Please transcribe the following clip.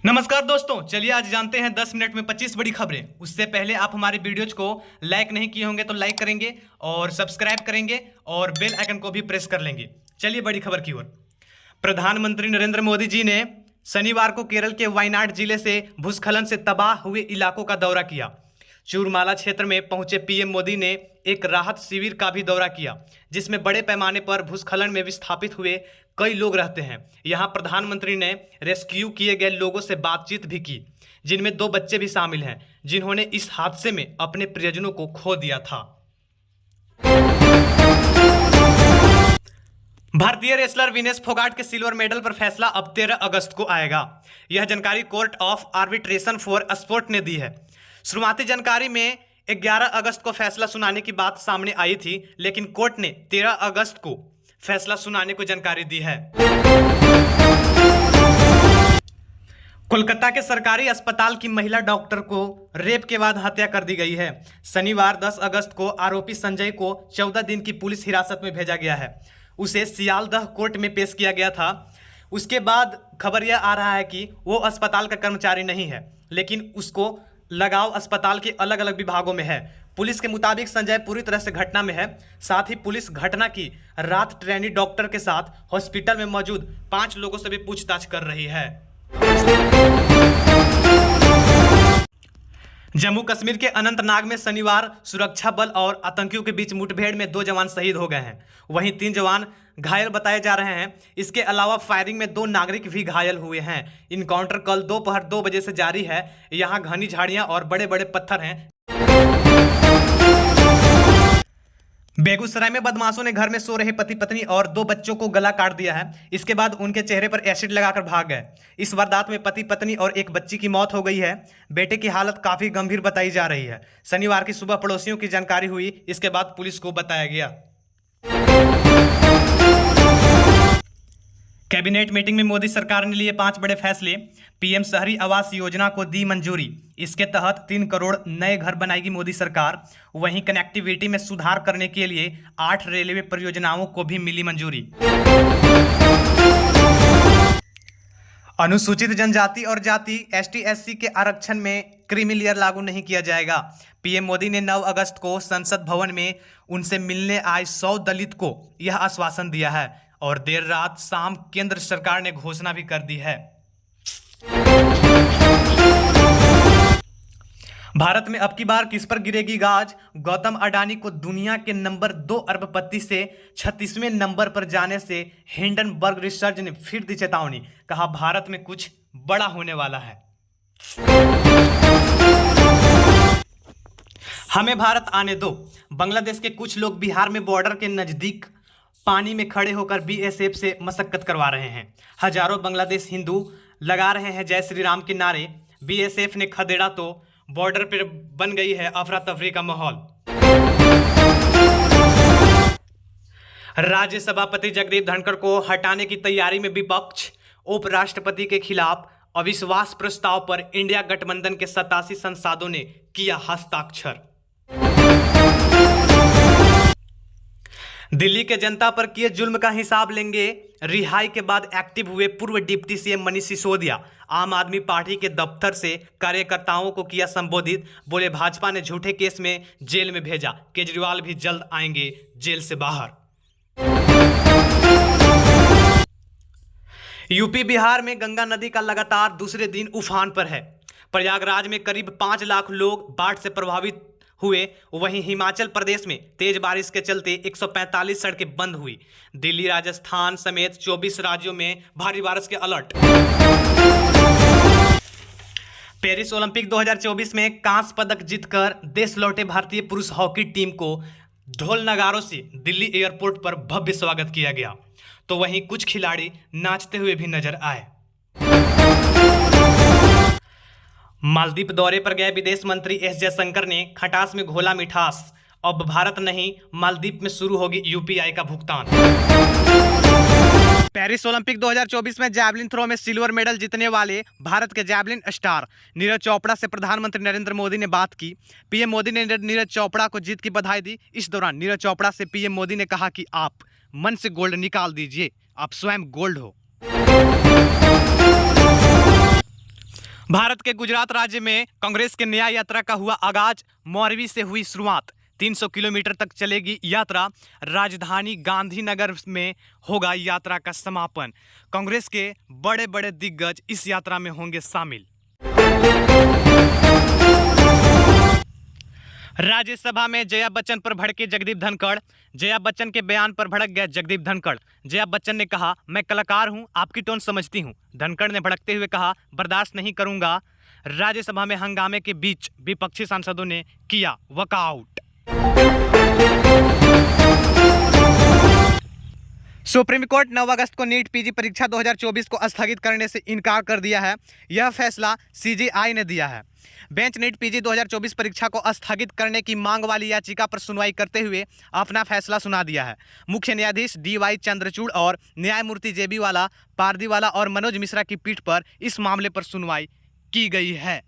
नमस्कार दोस्तों, चलिए आज जानते हैं 10 मिनट में 25 बड़ी खबरें। उससे पहले आप हमारे वीडियोज को लाइक नहीं किए होंगे तो लाइक करेंगे और सब्सक्राइब करेंगे और बेल आइकन को भी प्रेस कर लेंगे। चलिए बड़ी खबर की ओर। प्रधानमंत्री नरेंद्र मोदी जी ने शनिवार को केरल के वायनाड जिले से भूस्खलन से तबाह हुए इलाकों का दौरा किया। चूरमाला क्षेत्र में पहुंचे पीएम मोदी ने एक राहत शिविर का भी दौरा किया, जिसमें बड़े पैमाने पर भूस्खलन में विस्थापित हुए कई लोग रहते हैं। यहां प्रधानमंत्री ने रेस्क्यू किए गए लोगों से बातचीत भी की, जिनमें 2 बच्चे भी शामिल हैं, जिन्होंने इस हादसे में अपने प्रियजनों को खो दिया था। भारतीय रेसलर विनेश फोगाट के सिल्वर मेडल पर फैसला अब 13 अगस्त को आएगा। यह जानकारी court of arbitration for sport ने दी है। शुरुआती जानकारी में 11 अगस्त को फैसला सुनाने की बात सामने आई थी, लेकिन कोर्ट ने 13 अगस्त को फैसला सुनाने को जानकारी दी है। कोलकाता के सरकारी अस्पताल की महिला डॉक्टर को रेप के बाद हत्या कर दी गई है। शनिवार 10 अगस्त को आरोपी संजय को 14 दिन की पुलिस हिरासत में भेजा गया है। उसे सियालदह कोर्ट में पेश किया गया था। उसके बाद खबर यह आ रहा है कि वो अस्पताल का कर्मचारी नहीं है, लेकिन उसको लगाव अस्पताल के अलग अलग विभागों में है। पुलिस के मुताबिक संजय पूरी तरह से घटना में है। साथ ही पुलिस घटना की रात ट्रेनी डॉक्टर के साथ हॉस्पिटल में मौजूद 5 लोगों से भी पूछताछ कर रही है। जम्मू कश्मीर के अनंतनाग में शनिवार सुरक्षा बल और आतंकियों के बीच मुठभेड़ में 2 जवान शहीद हो गए हैं। वहीं 3 जवान घायल बताए जा रहे हैं। इसके अलावा फायरिंग में 2 नागरिक भी घायल हुए हैं। इनकाउंटर कल दोपहर 2 बजे से जारी है। यहां घनी झाड़ियां और बड़े बड़े पत्थर हैं। बेगूसराय में बदमाशों ने घर में सो रहे पति पत्नी और 2 बच्चों को गला काट दिया है। इसके बाद उनके चेहरे पर एसिड लगाकर भाग गए। इस वारदात में पति पत्नी और एक बच्ची की मौत हो गई है। बेटे की हालत काफी गंभीर बताई जा रही है। शनिवार की सुबह पड़ोसियों की जानकारी हुई, इसके बाद पुलिस को बताया गया। कैबिनेट मीटिंग में मोदी सरकार ने लिए 5 बड़े फैसले। पीएम शहरी आवास योजना को दी मंजूरी। इसके तहत 3 करोड़ नए घर बनाएगी मोदी सरकार। वहीं कनेक्टिविटी में सुधार करने के लिए 8 रेलवे परियोजनाओं को भी मिली मंजूरी। अनुसूचित जनजाति और जाति ST/SC के आरक्षण में क्रीमी लेयर लागू नहीं किया जाएगा। पीएम मोदी ने 9 अगस्त को संसद भवन में उनसे मिलने आए 100 दलित को यह आश्वासन दिया है और देर रात शाम केंद्र सरकार ने घोषणा भी कर दी है। भारत में अब की बार किस पर गिरेगी गाज? गौतम अडानी को दुनिया के नंबर 2 अरबपति से 36वें नंबर पर जाने से हिंडनबर्ग रिसर्च ने फिर दी चेतावनी। कहा भारत में कुछ बड़ा होने वाला है। हमें भारत आने दो। बांग्लादेश के कुछ लोग बिहार में बॉर्डर के नजदीक पानी में खड़े होकर BSF से मशक्कत करवा रहे हैं। हजारों बांग्लादेश हिंदू लगा रहे हैं जय श्री राम के नारे। BSF ने खदेड़ा तो बॉर्डर पर बन गई है अफरा तफरी का माहौल। राज्य सभापति जगदीप धनखड़ को हटाने की तैयारी में विपक्ष। उपराष्ट्रपति के खिलाफ अविश्वास प्रस्ताव पर इंडिया गठबंधन के 87 सांसदों ने किया हस्ताक्षर। दिल्ली के जनता पर किए जुल्म का हिसाब लेंगे। रिहाई के बाद एक्टिव हुए पूर्व डिप्टी CM मनीष सिसोदिया आम आदमी पार्टी के दफ्तर से कार्यकर्ताओं को किया संबोधित। बोले भाजपा ने झूठे केस में जेल में भेजा, केजरीवाल भी जल्द आएंगे जेल से बाहर। यूपी बिहार में गंगा नदी का लगातार दूसरे दिन उफान पर है। प्रयागराज में करीब 5 लाख लोग बाढ़ से प्रभावित हुए। वहीं हिमाचल प्रदेश में तेज बारिश के चलते 145 सड़कें बंद हुई। दिल्ली राजस्थान समेत 24 राज्यों में भारी बारिश के अलर्ट। पेरिस ओलंपिक 2024 में कांस्य पदक जीतकर देश लौटे भारतीय पुरुष हॉकी टीम को ढोल नगारों से दिल्ली एयरपोर्ट पर भव्य स्वागत किया गया। तो वहीं कुछ खिलाड़ी नाचते हुए भी नजर आए। मालदीव दौरे पर गए विदेश मंत्री S जयशंकर ने खटास में घोला मिठास। अब भारत नहीं, मालदीव में शुरू होगी UPI का भुगतान। पेरिस ओलंपिक 2024 में जैवलिन थ्रो में सिल्वर मेडल जीतने वाले भारत के जैवलिन स्टार नीरज चोपड़ा से प्रधानमंत्री नरेंद्र मोदी ने बात की। पीएम मोदी ने नीरज चोपड़ा को जीत की बधाई दी। इस दौरान नीरज चोपड़ा से पीएम मोदी ने कहा कि आप मन से गोल्ड निकाल दीजिए, आप स्वयं गोल्ड हो। भारत के गुजरात राज्य में कांग्रेस के न्याय यात्रा का हुआ आगाज। मोरवी से हुई शुरुआत। 300 किलोमीटर तक चलेगी यात्रा। राजधानी गांधीनगर में होगा यात्रा का समापन। कांग्रेस के बड़े बड़े दिग्गज इस यात्रा में होंगे शामिल। राज्यसभा में जया बच्चन पर भड़के जगदीप धनखड़। जया बच्चन के बयान पर भड़क गया जगदीप धनखड़। जया बच्चन ने कहा, मैं कलाकार हूं, आपकी टोन समझती हूं। धनखड़ ने भड़कते हुए कहा, बर्दाश्त नहीं करूंगा। राज्यसभा में हंगामे के बीच विपक्षी सांसदों ने किया वॉकआउट। सुप्रीम कोर्ट 9 अगस्त को नीट पीजी परीक्षा 2024 को स्थगित करने से इनकार कर दिया है। यह फैसला सीजेआई ने दिया है। बेंच नीट पीजी 2024 परीक्षा को स्थगित करने की मांग वाली याचिका पर सुनवाई करते हुए अपना फैसला सुना दिया है। मुख्य न्यायाधीश DY चंद्रचूड़ और न्यायमूर्ति JB वाला, पारदीवाला और मनोज मिश्रा की पीठ पर इस मामले पर सुनवाई की गई है।